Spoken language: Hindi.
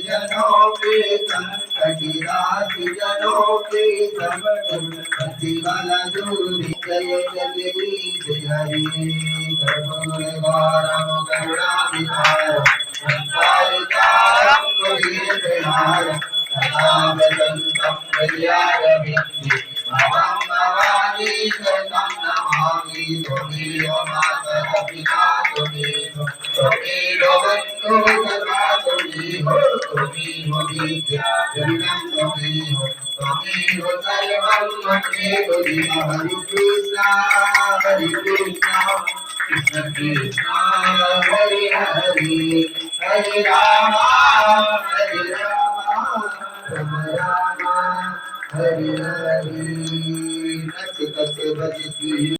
जनों के संकटी राशि जनों के प्रतिबल दूरी जय जगदीश हरि कर्पूर गौरम करुणाभिधारम संसारिकारं पुरीरहारं सदा वदन्तं कल्याणमिति भवं भवानी शरणं नमामि त्वमेव माता पिता त्वमेव बन्धु सदा त्वमेव विद्या जन्मं त्वमेव सर्वं ममेव हरि कृष्ण कृष्ण कृष्ण हरि हरि हरि राम राम राम हरि हरि कथ कथ भजती